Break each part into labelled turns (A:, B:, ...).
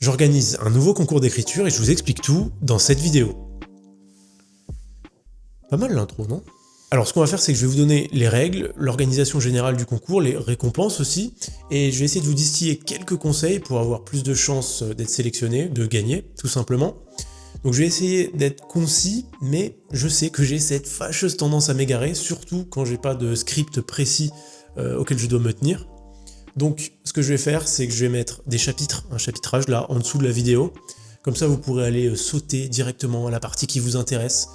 A: J'organise un nouveau concours d'écriture et je vous explique tout dans cette vidéo. Pas mal l'intro, non? Alors ce qu'on va faire, c'est que je vais vous donner les règles, l'organisation générale du concours, les récompenses aussi, et je vais essayer de vous distiller quelques conseils pour avoir plus de chances d'être sélectionné, de gagner, tout simplement. Donc je vais essayer d'être concis, mais je sais que j'ai cette fâcheuse tendance à m'égarer, surtout quand j'ai pas de script précis auquel je dois me tenir. Donc ce que je vais faire, c'est que je vais mettre des chapitres, un chapitrage là en dessous de la vidéo, comme ça vous pourrez aller sauter directement à la partie qui vous intéresse.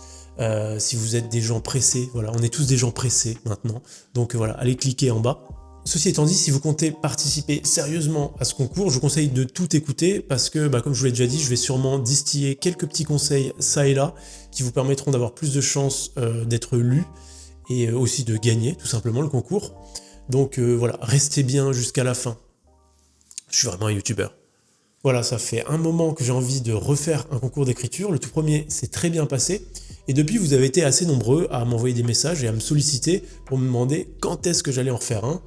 A: Si vous êtes des gens pressés, voilà, on est tous des gens pressés maintenant, donc voilà, allez cliquer en bas. Ceci étant dit, si vous comptez participer sérieusement à ce concours, je vous conseille de tout écouter parce que, comme je vous l'ai déjà dit, je vais sûrement distiller quelques petits conseils ça et là qui vous permettront d'avoir plus de chances d'être lu et aussi de gagner tout simplement le concours. Donc voilà, restez bien jusqu'à la fin. Je suis vraiment un youtubeur. Voilà, ça fait un moment que j'ai envie de refaire un concours d'écriture. Le tout premier s'est très bien passé. Et depuis, vous avez été assez nombreux à m'envoyer des messages et à me solliciter pour me demander quand est-ce que j'allais en refaire un.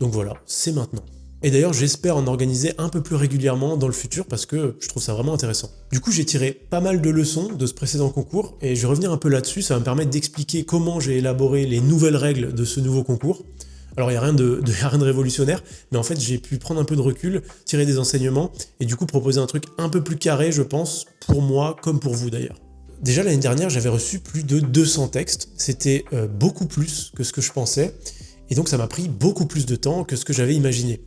A: Donc voilà, c'est maintenant. Et d'ailleurs, j'espère en organiser un peu plus régulièrement dans le futur parce que je trouve ça vraiment intéressant. Du coup, j'ai tiré pas mal de leçons de ce précédent concours et je vais revenir un peu là-dessus. Ça va me permettre d'expliquer comment j'ai élaboré les nouvelles règles de ce nouveau concours. Alors il n'y a rien de révolutionnaire, mais en fait j'ai pu prendre un peu de recul, tirer des enseignements, et du coup proposer un truc un peu plus carré, je pense, pour moi comme pour vous d'ailleurs. Déjà l'année dernière, j'avais reçu plus de 200 textes, c'était beaucoup plus que ce que je pensais, et donc ça m'a pris beaucoup plus de temps que ce que j'avais imaginé.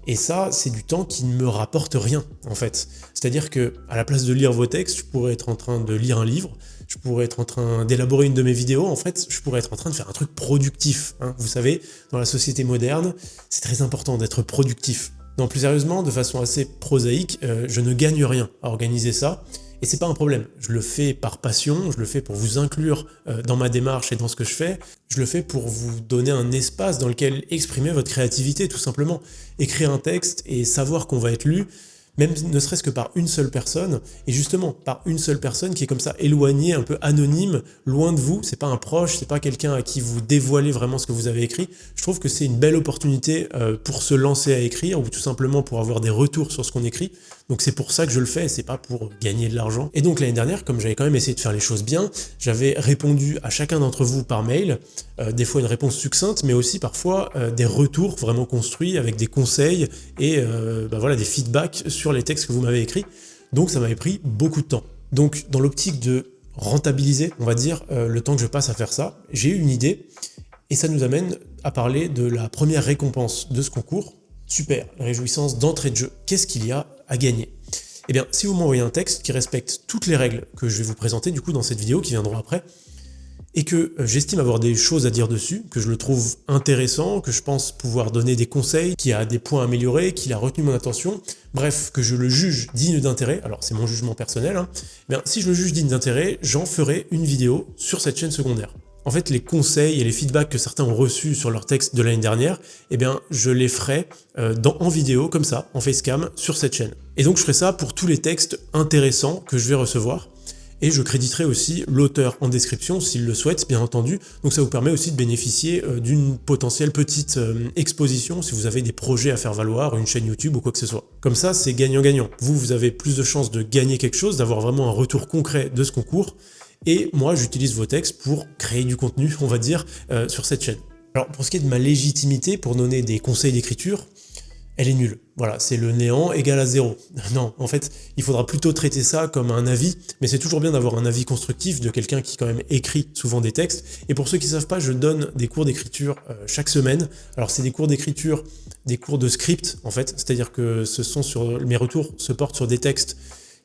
A: Et ça, c'est du temps qui ne me rapporte rien, en fait. C'est-à-dire que, à la place de lire vos textes, je pourrais être en train de lire un livre, je pourrais être en train d'élaborer une de mes vidéos, en fait, je pourrais être en train de faire un truc productif. Hein. Vous savez, dans la société moderne, c'est très important d'être productif. Non, plus sérieusement, de façon assez prosaïque, je ne gagne rien à organiser ça, et c'est pas un problème. Je le fais par passion, je le fais pour vous inclure dans ma démarche et dans ce que je fais, je le fais pour vous donner un espace dans lequel exprimer votre créativité, tout simplement. Écrire un texte et savoir qu'on va être lu, même ne serait-ce que par une seule personne, et justement, par une seule personne qui est comme ça éloignée, un peu anonyme, loin de vous, c'est pas un proche, c'est pas quelqu'un à qui vous dévoilez vraiment ce que vous avez écrit. Je trouve que c'est une belle opportunité pour se lancer à écrire, ou tout simplement pour avoir des retours sur ce qu'on écrit. Donc c'est pour ça que je le fais, c'est pas pour gagner de l'argent. Et donc l'année dernière, comme j'avais quand même essayé de faire les choses bien, j'avais répondu à chacun d'entre vous par mail, des fois une réponse succincte, mais aussi parfois des retours vraiment construits avec des conseils et voilà, des feedbacks sur les textes que vous m'avez écrits. Donc ça m'avait pris beaucoup de temps. Donc dans l'optique de rentabiliser, on va dire, le temps que je passe à faire ça, j'ai eu une idée et ça nous amène à parler de la première récompense de ce concours. Super, la réjouissance d'entrée de jeu. Qu'est-ce qu'il y a à gagner? Eh bien, si vous m'envoyez un texte qui respecte toutes les règles que je vais vous présenter du coup dans cette vidéo qui viendront après, et que j'estime avoir des choses à dire dessus, que je le trouve intéressant, que je pense pouvoir donner des conseils, qu'il a des points à améliorer, qu'il a retenu mon attention, bref, que je le juge digne d'intérêt, alors c'est mon jugement personnel, eh bien, si je le juge digne d'intérêt, j'en ferai une vidéo sur cette chaîne secondaire. En fait, les conseils et les feedbacks que certains ont reçus sur leur texte de l'année dernière, eh bien, je les ferai en vidéo, comme ça, en facecam, sur cette chaîne. Et donc, je ferai ça pour tous les textes intéressants que je vais recevoir. Et je créditerai aussi l'auteur en description, s'il le souhaite, bien entendu. Donc ça vous permet aussi de bénéficier d'une potentielle petite exposition si vous avez des projets à faire valoir, une chaîne YouTube ou quoi que ce soit. Comme ça, c'est gagnant-gagnant. Vous avez plus de chances de gagner quelque chose, d'avoir vraiment un retour concret de ce concours. Et moi, j'utilise vos textes pour créer du contenu, on va dire, sur cette chaîne. Alors, pour ce qui est de ma légitimité pour donner des conseils d'écriture, elle est nulle. Voilà, c'est le néant égal à zéro. Non, en fait, il faudra plutôt traiter ça comme un avis, mais c'est toujours bien d'avoir un avis constructif de quelqu'un qui quand même écrit souvent des textes. Et pour ceux qui ne savent pas, je donne des cours d'écriture chaque semaine. Alors c'est des cours d'écriture, des cours de script en fait, c'est-à-dire que mes retours se portent sur des textes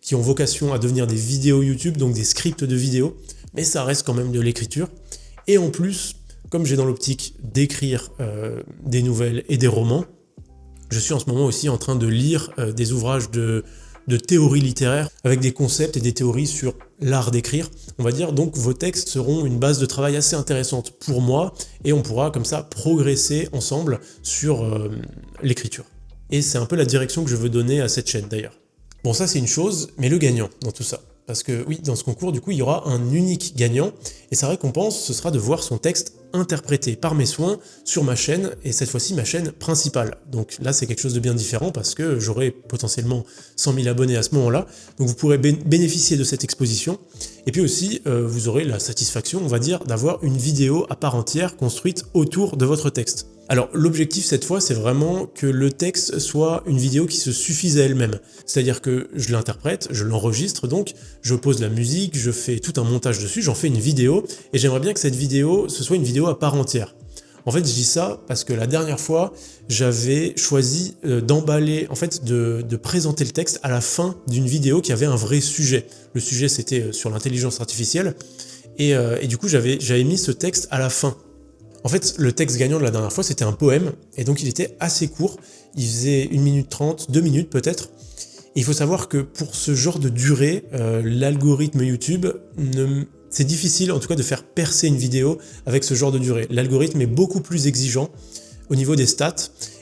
A: qui ont vocation à devenir des vidéos YouTube, donc des scripts de vidéos, mais ça reste quand même de l'écriture. Et en plus, comme j'ai dans l'optique d'écrire des nouvelles et des romans, je suis en ce moment aussi en train de lire des ouvrages de théorie littéraire avec des concepts et des théories sur l'art d'écrire, on va dire. Donc vos textes seront une base de travail assez intéressante pour moi et on pourra comme ça progresser ensemble sur l'écriture. Et c'est un peu la direction que je veux donner à cette chaîne d'ailleurs. Bon, ça c'est une chose, mais le gagnant dans tout ça. Parce que oui, dans ce concours, du coup, il y aura un unique gagnant, et sa récompense, ce sera de voir son texte interprété par mes soins sur ma chaîne, et cette fois-ci ma chaîne principale. Donc là c'est quelque chose de bien différent parce que j'aurai potentiellement 100 000 abonnés à ce moment-là, donc vous pourrez bénéficier de cette exposition, et puis aussi vous aurez la satisfaction, on va dire, d'avoir une vidéo à part entière construite autour de votre texte. Alors l'objectif cette fois c'est vraiment que le texte soit une vidéo qui se suffise à elle-même, c'est-à-dire que je l'interprète, je l'enregistre donc, je pose la musique, je fais tout un montage dessus, j'en fais une vidéo, et j'aimerais bien que cette vidéo, ce soit une vidéo à part entière. En fait je dis ça parce que la dernière fois j'avais choisi d'emballer, en fait de présenter le texte à la fin d'une vidéo qui avait un vrai sujet. Le sujet c'était sur l'intelligence artificielle, et du coup j'avais mis ce texte à la fin. En fait, le texte gagnant de la dernière fois, c'était un poème, et donc il était assez court, il faisait 1 minute 30, 2 minutes peut-être, et il faut savoir que pour ce genre de durée, l'algorithme YouTube, c'est difficile en tout cas de faire percer une vidéo avec ce genre de durée. L'algorithme est beaucoup plus exigeant au niveau des stats,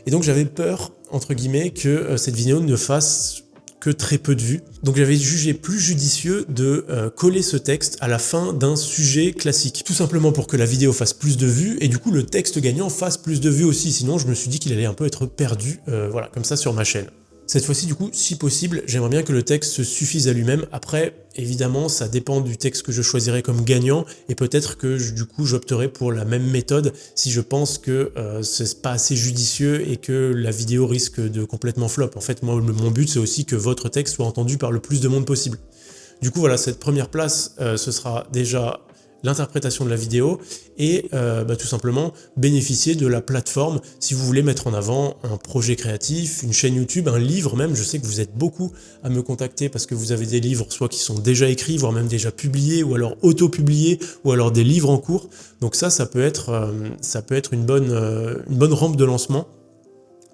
A: et donc j'avais peur, entre guillemets, que cette vidéo ne fasse que très peu de vues. Donc j'avais jugé plus judicieux de coller ce texte à la fin d'un sujet classique. Tout simplement pour que la vidéo fasse plus de vues et du coup le texte gagnant fasse plus de vues aussi. Sinon je me suis dit qu'il allait un peu être perdu, voilà, comme ça sur ma chaîne. Cette fois-ci, du coup, si possible, j'aimerais bien que le texte se suffise à lui-même. Après, évidemment, ça dépend du texte que je choisirai comme gagnant, et peut-être que du coup, j'opterai pour la même méthode si je pense que c'est pas assez judicieux et que la vidéo risque de complètement flop. En fait, moi, mon but, c'est aussi que votre texte soit entendu par le plus de monde possible. Du coup, voilà, cette première place, ce sera déjà l'interprétation de la vidéo et tout simplement bénéficier de la plateforme si vous voulez mettre en avant un projet créatif, une chaîne YouTube, un livre même. Je sais que vous êtes beaucoup à me contacter parce que vous avez des livres soit qui sont déjà écrits, voire même déjà publiés, ou alors auto-publiés, ou alors des livres en cours. Donc ça peut être une bonne rampe de lancement.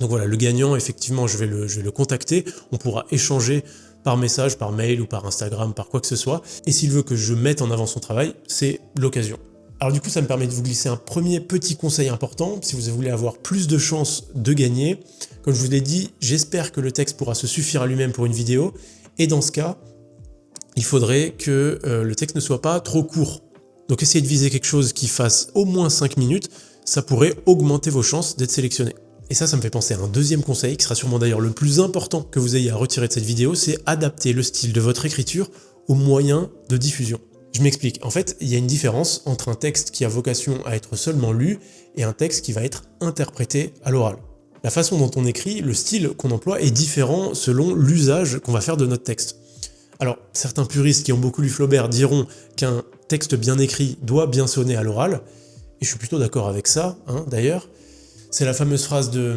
A: Donc voilà, le gagnant, effectivement, je vais le contacter, on pourra échanger par message, par mail ou par Instagram, par quoi que ce soit. Et s'il veut que je mette en avant son travail, c'est l'occasion. Alors du coup, ça me permet de vous glisser un premier petit conseil important, si vous voulez avoir plus de chances de gagner. Comme je vous l'ai dit, j'espère que le texte pourra se suffire à lui-même pour une vidéo. Et dans ce cas, il faudrait que le texte ne soit pas trop court. Donc essayez de viser quelque chose qui fasse au moins 5 minutes, ça pourrait augmenter vos chances d'être sélectionné. Et ça me fait penser à un deuxième conseil, qui sera sûrement d'ailleurs le plus important que vous ayez à retirer de cette vidéo, c'est adapter le style de votre écriture aux moyens de diffusion. Je m'explique, en fait, il y a une différence entre un texte qui a vocation à être seulement lu et un texte qui va être interprété à l'oral. La façon dont on écrit, le style qu'on emploie est différent selon l'usage qu'on va faire de notre texte. Alors, certains puristes qui ont beaucoup lu Flaubert diront qu'un texte bien écrit doit bien sonner à l'oral, et je suis plutôt d'accord avec ça, d'ailleurs. C'est la fameuse phrase de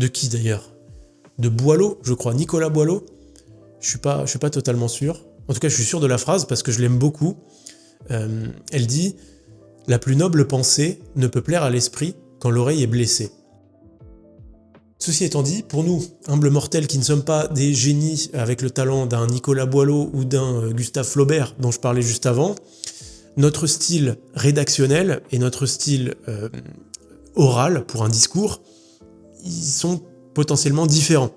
A: qui d'ailleurs? De Boileau, je crois, Nicolas Boileau. Je suis pas totalement sûr. En tout cas, je suis sûr de la phrase parce que je l'aime beaucoup. Elle dit « La plus noble pensée ne peut plaire à l'esprit quand l'oreille est blessée ». Ceci étant dit, pour nous, humbles mortels qui ne sommes pas des génies avec le talent d'un Nicolas Boileau ou d'un Gustave Flaubert dont je parlais juste avant, notre style rédactionnel et notre style oral pour un discours, ils sont potentiellement différents.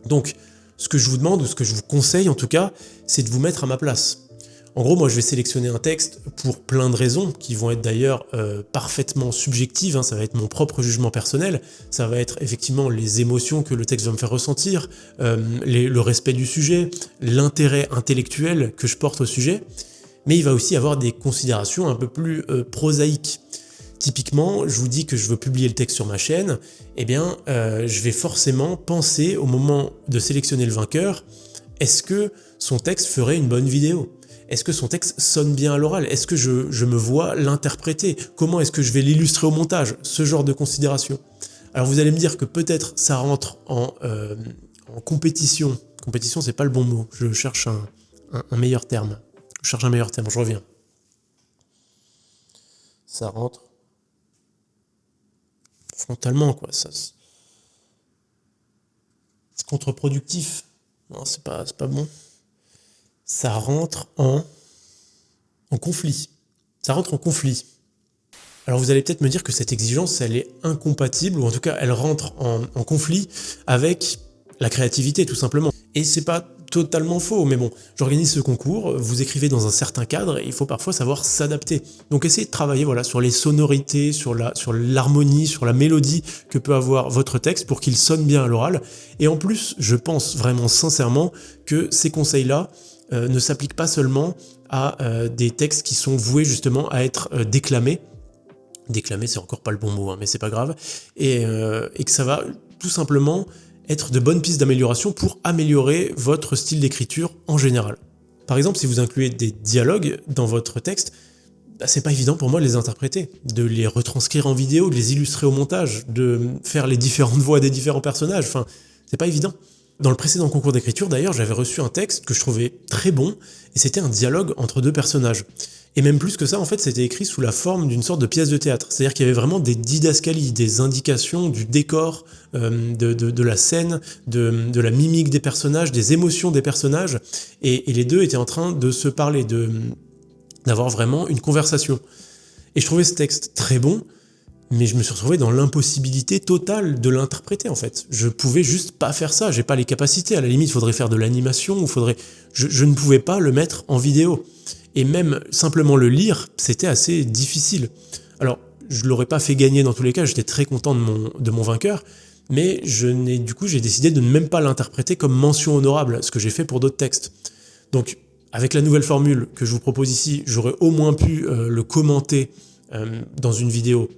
A: Donc, ce que je vous demande, ou ce que je vous conseille en tout cas, c'est de vous mettre à ma place. En gros, moi je vais sélectionner un texte pour plein de raisons, qui vont être d'ailleurs parfaitement subjectives, ça va être mon propre jugement personnel, ça va être effectivement les émotions que le texte va me faire ressentir, le respect du sujet, l'intérêt intellectuel que je porte au sujet, mais il va aussi avoir des considérations un peu plus prosaïques. Typiquement, je vous dis que je veux publier le texte sur ma chaîne, eh bien, je vais forcément penser au moment de sélectionner le vainqueur, est-ce que son texte ferait une bonne vidéo? Est-ce que son texte sonne bien à l'oral? Est-ce que je me vois l'interpréter? Comment est-ce que je vais l'illustrer au montage? Ce genre de considération. Alors vous allez me dire que peut-être ça rentre en compétition. Compétition, c'est pas le bon mot. Je cherche un meilleur terme. Je cherche un meilleur terme, je reviens. Ça rentre frontalement, quoi. C'est contre-productif. Non, c'est pas bon. Ça rentre en conflit. Ça rentre en conflit. Alors vous allez peut-être me dire que cette exigence, elle est incompatible, ou en tout cas, elle rentre en conflit avec la créativité, tout simplement. Et c'est pas totalement faux, mais bon, j'organise ce concours, vous écrivez dans un certain cadre, et il faut parfois savoir s'adapter. Donc essayez de travailler voilà, sur les sonorités, sur l'harmonie, sur la mélodie que peut avoir votre texte pour qu'il sonne bien à l'oral. Et en plus, je pense vraiment sincèrement que ces conseils-là ne s'appliquent pas seulement à des textes qui sont voués justement à être déclamés. Déclamer, c'est encore pas le bon mot, hein, mais c'est pas grave. Et que ça va tout simplement être de bonnes pistes d'amélioration pour améliorer votre style d'écriture en général. Par exemple, si vous incluez des dialogues dans votre texte, c'est pas évident pour moi de les interpréter, de les retranscrire en vidéo, de les illustrer au montage, de faire les différentes voix des différents personnages, enfin, c'est pas évident. Dans le précédent concours d'écriture, d'ailleurs, j'avais reçu un texte que je trouvais très bon, et c'était un dialogue entre deux personnages. Et même plus que ça, en fait, c'était écrit sous la forme d'une sorte de pièce de théâtre. C'est-à-dire qu'il y avait vraiment des didascalies, des indications du décor, de la scène, de la mimique des personnages, des émotions des personnages, et les deux étaient en train de se parler, d'avoir vraiment une conversation. Et je trouvais ce texte très bon, mais je me suis retrouvé dans l'impossibilité totale de l'interpréter, en fait. Je pouvais juste pas faire ça, j'ai pas les capacités. À la limite, il faudrait faire de l'animation, je ne pouvais pas le mettre en vidéo. Et même simplement le lire, c'était assez difficile. Alors, je l'aurais pas fait gagner dans tous les cas, j'étais très content de mon vainqueur, mais du coup, j'ai décidé de ne même pas l'interpréter comme mention honorable, ce que j'ai fait pour d'autres textes. Donc, avec la nouvelle formule que je vous propose ici, j'aurais au moins pu le commenter dans une vidéo,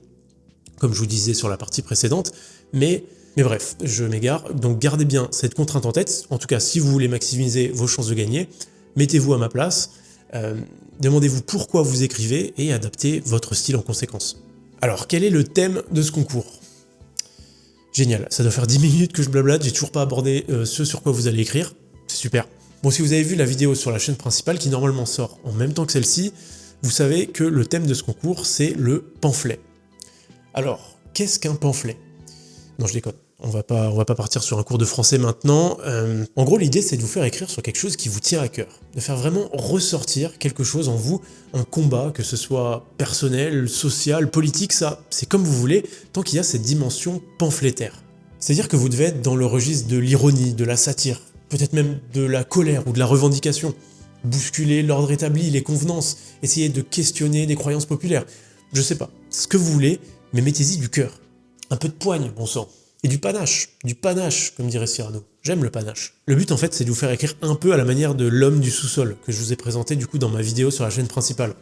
A: comme je vous disais sur la partie précédente, mais bref, je m'égare. Donc, gardez bien cette contrainte en tête. En tout cas, si vous voulez maximiser vos chances de gagner, mettez-vous à ma place. Demandez-vous pourquoi vous écrivez et adaptez votre style en conséquence. Alors, quel est le thème de ce concours ? Génial, ça doit faire 10 minutes que je blablate, j'ai toujours pas abordé ce sur quoi vous allez écrire, c'est super. Bon, si vous avez vu la vidéo sur la chaîne principale qui normalement sort en même temps que celle-ci, vous savez que le thème de ce concours, c'est le pamphlet. Alors, qu'est-ce qu'un pamphlet ? Non, je déconne. On va pas partir sur un cours de français maintenant. En gros, l'idée, c'est de vous faire écrire sur quelque chose qui vous tient à cœur. De faire vraiment ressortir quelque chose en vous, un combat, que ce soit personnel, social, politique, ça, c'est comme vous voulez, tant qu'il y a cette dimension pamphlétaire. C'est-à-dire que vous devez être dans le registre de l'ironie, de la satire, peut-être même de la colère ou de la revendication. Bousculer l'ordre établi, les convenances, essayer de questionner des croyances populaires. Je sais pas, ce que vous voulez, mais mettez-y du cœur. Un peu de poigne, bon sang. Et du panache, comme dirait Cyrano. J'aime le panache. Le but, en fait, c'est de vous faire écrire un peu à la manière de l'homme du sous-sol, que je vous ai présenté du coup dans ma vidéo sur la chaîne principale.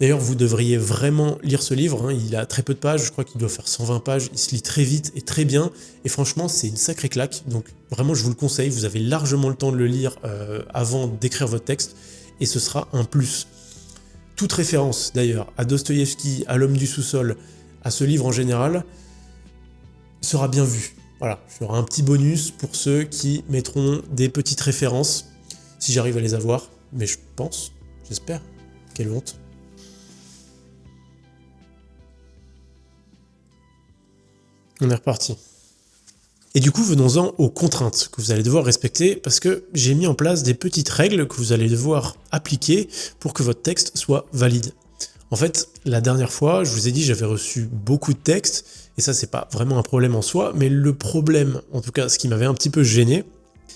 A: D'ailleurs, vous devriez vraiment lire ce livre, hein. Il a très peu de pages, je crois qu'il doit faire 120 pages, il se lit très vite et très bien, et franchement, c'est une sacrée claque, donc vraiment, je vous le conseille, vous avez largement le temps de le lire avant d'écrire votre texte, et ce sera un plus. Toute référence, d'ailleurs, à Dostoïevski, à l'homme du sous-sol, à ce livre en général, sera bien vu. Voilà, il y aura un petit bonus pour ceux qui mettront des petites références, si j'arrive à les avoir, mais je pense, j'espère, quelle honte. On est reparti. Et du coup, venons-en aux contraintes que vous allez devoir respecter, parce que j'ai mis en place des petites règles que vous allez devoir appliquer pour que votre texte soit valide. En fait, la dernière fois, je vous ai dit, j'avais reçu beaucoup de textes, et ça, c'est pas vraiment un problème en soi, mais le problème, en tout cas, ce qui m'avait un petit peu gêné,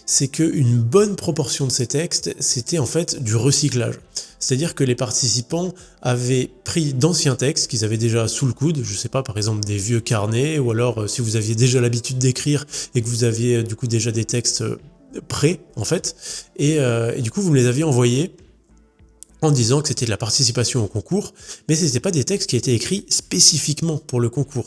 A: c'est qu'une bonne proportion de ces textes, c'était en fait du recyclage. C'est-à-dire que les participants avaient pris d'anciens textes qu'ils avaient déjà sous le coude, je sais pas, par exemple des vieux carnets, ou alors si vous aviez déjà l'habitude d'écrire et que vous aviez du coup déjà des textes prêts, en fait, et du coup vous me les aviez envoyés en disant que c'était de la participation au concours, mais ce n'étaient pas des textes qui étaient écrits spécifiquement pour le concours.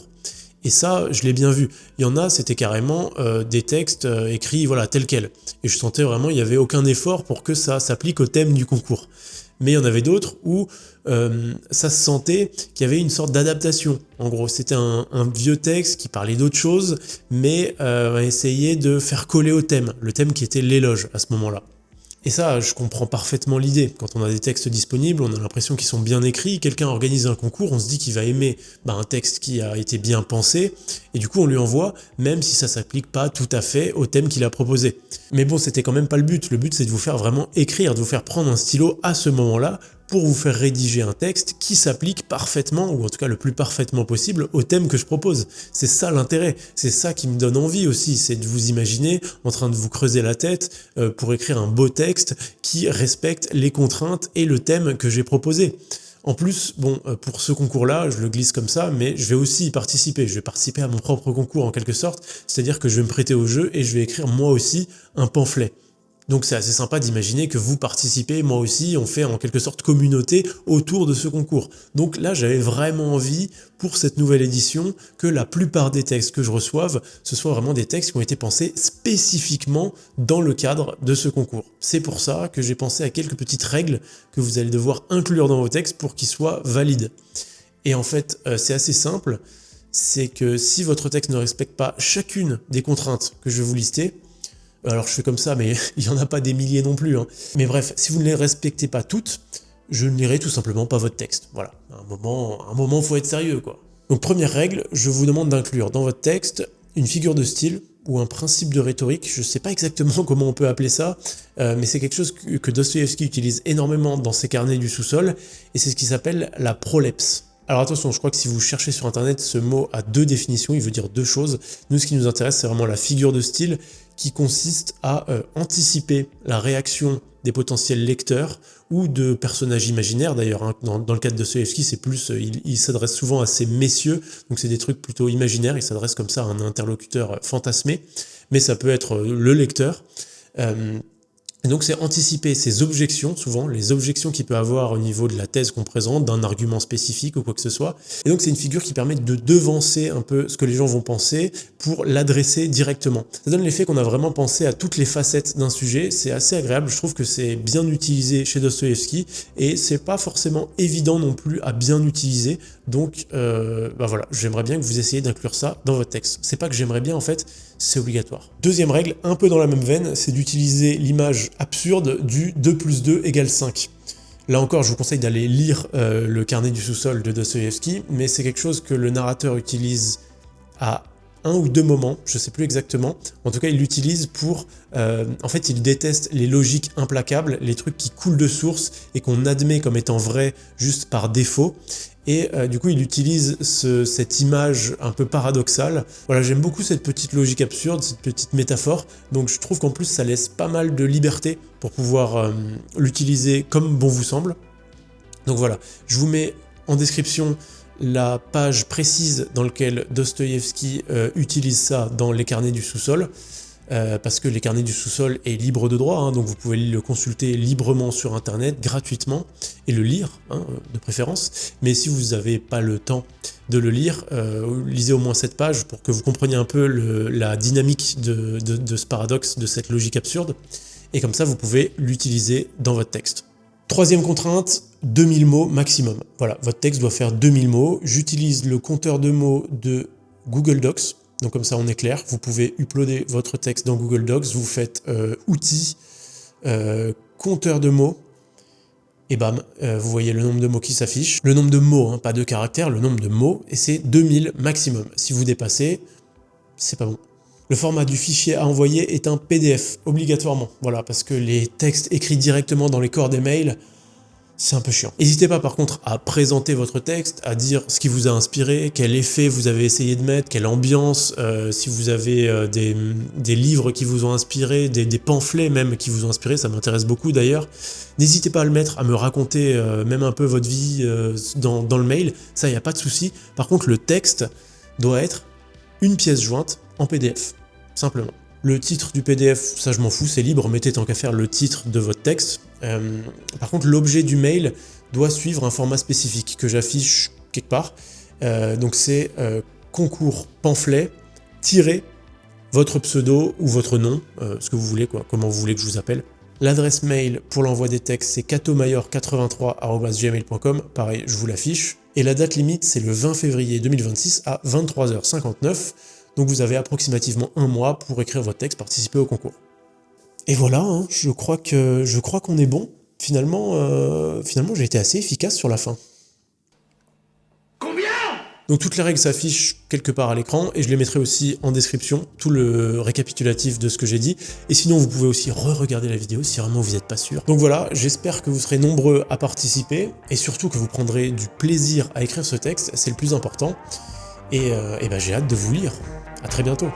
A: Et ça, je l'ai bien vu. Il y en a, c'était carrément des textes écrits voilà, tels quels. Et je sentais vraiment qu'il n'y avait aucun effort pour que ça s'applique au thème du concours. Mais il y en avait d'autres où ça se sentait qu'il y avait une sorte d'adaptation. En gros, c'était un vieux texte qui parlait d'autre chose, mais essayait de faire coller au thème, le thème qui était l'éloge à ce moment-là. Et ça, je comprends parfaitement l'idée. Quand on a des textes disponibles, on a l'impression qu'ils sont bien écrits, quelqu'un organise un concours, on se dit qu'il va aimer un texte qui a été bien pensé, et du coup on lui envoie, même si ça s'applique pas tout à fait au thème qu'il a proposé. Mais bon, c'était quand même pas le but c'est de vous faire vraiment écrire, de vous faire prendre un stylo à ce moment-là, pour vous faire rédiger un texte qui s'applique parfaitement, ou en tout cas le plus parfaitement possible, au thème que je propose. C'est ça l'intérêt, c'est ça qui me donne envie aussi, c'est de vous imaginer en train de vous creuser la tête pour écrire un beau texte qui respecte les contraintes et le thème que j'ai proposé. En plus, bon, pour ce concours-là, je le glisse comme ça, mais je vais aussi y participer. Je vais participer à mon propre concours en quelque sorte, c'est-à-dire que je vais me prêter au jeu et je vais écrire moi aussi un pamphlet. Donc c'est assez sympa d'imaginer que vous participez, moi aussi, on fait en quelque sorte communauté autour de ce concours. Donc là, j'avais vraiment envie, pour cette nouvelle édition, que la plupart des textes que je reçoive, ce soient vraiment des textes qui ont été pensés spécifiquement dans le cadre de ce concours. C'est pour ça que j'ai pensé à quelques petites règles que vous allez devoir inclure dans vos textes pour qu'ils soient valides. Et en fait, c'est assez simple, c'est que si votre texte ne respecte pas chacune des contraintes que je vais vous lister, alors je fais comme ça, mais il n'y en a pas des milliers non plus. Mais bref, si vous ne les respectez pas toutes, je ne lirai tout simplement pas votre texte. Voilà, à un moment, faut être sérieux, quoi. Donc première règle, je vous demande d'inclure dans votre texte une figure de style ou un principe de rhétorique. Je ne sais pas exactement comment on peut appeler ça, mais c'est quelque chose que Dostoïevski utilise énormément dans ses carnets du sous-sol, et c'est ce qui s'appelle la prolepse. Alors attention, je crois que si vous cherchez sur internet, ce mot a deux définitions, il veut dire deux choses. Nous, ce qui nous intéresse, c'est vraiment la figure de style qui consiste à anticiper la réaction des potentiels lecteurs ou de personnages imaginaires d'ailleurs. Dans le cadre de Dostoïevski, c'est plus, il s'adresse souvent à ces messieurs, donc c'est des trucs plutôt imaginaires, il s'adresse comme ça à un interlocuteur fantasmé, mais ça peut être le lecteur. Et donc c'est anticiper ces objections, souvent les objections qu'il peut avoir au niveau de la thèse qu'on présente, d'un argument spécifique ou quoi que ce soit. Et donc c'est une figure qui permet de devancer un peu ce que les gens vont penser pour l'adresser directement. Ça donne l'effet qu'on a vraiment pensé à toutes les facettes d'un sujet, c'est assez agréable, je trouve que c'est bien utilisé chez Dostoïevski et c'est pas forcément évident non plus à bien utiliser, donc voilà, j'aimerais bien que vous essayiez d'inclure ça dans votre texte. C'est pas que j'aimerais bien en fait, c'est obligatoire. Deuxième règle, un peu dans la même veine, c'est d'utiliser l'image absurde du 2 plus 2 égale 5. Là encore, je vous conseille d'aller lire le carnet du sous-sol de Dostoïevski, mais c'est quelque chose que le narrateur utilise à un ou deux moments, je sais plus exactement. En tout cas, il l'utilise pour... en fait, il déteste les logiques implacables, les trucs qui coulent de source et qu'on admet comme étant vrais juste par défaut. Et du coup, il utilise cette image un peu paradoxale. Voilà, j'aime beaucoup cette petite logique absurde, cette petite métaphore. Donc je trouve qu'en plus, ça laisse pas mal de liberté pour pouvoir l'utiliser comme bon vous semble. Donc voilà, je vous mets en description la page précise dans laquelle Dostoïevski utilise ça dans les carnets du sous-sol. Parce que les carnets du sous-sol est libre de droit, donc vous pouvez le consulter librement sur internet, gratuitement, et le lire, de préférence. Mais si vous n'avez pas le temps de le lire, lisez au moins cette page pour que vous compreniez un peu la dynamique de ce paradoxe, de cette logique absurde, et comme ça vous pouvez l'utiliser dans votre texte. Troisième contrainte, 2000 mots maximum. Voilà, votre texte doit faire 2000 mots. J'utilise le compteur de mots de Google Docs. Donc comme ça on est clair, vous pouvez uploader votre texte dans Google Docs, vous faites outils, compteur de mots, et bam, vous voyez le nombre de mots qui s'affiche. Le nombre de mots, pas de caractères, le nombre de mots, et c'est 2000 maximum. Si vous dépassez, c'est pas bon. Le format du fichier à envoyer est un PDF, obligatoirement. Voilà, parce que les textes écrits directement dans les corps des mails, c'est un peu chiant. N'hésitez pas par contre à présenter votre texte, à dire ce qui vous a inspiré, quel effet vous avez essayé de mettre, quelle ambiance, si vous avez des livres qui vous ont inspiré, des pamphlets même qui vous ont inspiré, ça m'intéresse beaucoup d'ailleurs. N'hésitez pas à le mettre, à me raconter même un peu votre vie dans le mail, ça y a pas de souci. Par contre le texte doit être une pièce jointe en PDF, simplement. Le titre du PDF, ça je m'en fous, c'est libre, mettez tant qu'à faire le titre de votre texte. Par contre, l'objet du mail doit suivre un format spécifique que j'affiche quelque part. Donc c'est concours pamphlet, votre pseudo ou votre nom, ce que vous voulez, comment vous voulez que je vous appelle. L'adresse mail pour l'envoi des textes, c'est catomayor83@gmail.com, pareil, je vous l'affiche. Et la date limite, c'est le 20 février 2026 à 23h59. Donc vous avez approximativement un mois pour écrire votre texte, participer au concours. Et voilà, je crois qu'on est bon. Finalement, j'ai été assez efficace sur la fin.
B: Combien ?
A: Donc toutes les règles s'affichent quelque part à l'écran et je les mettrai aussi en description, tout le récapitulatif de ce que j'ai dit. Et sinon vous pouvez aussi re-regarder la vidéo si vraiment vous n'êtes pas sûr. Donc voilà, j'espère que vous serez nombreux à participer et surtout que vous prendrez du plaisir à écrire ce texte, c'est le plus important. Et ben j'ai hâte de vous lire. À très bientôt.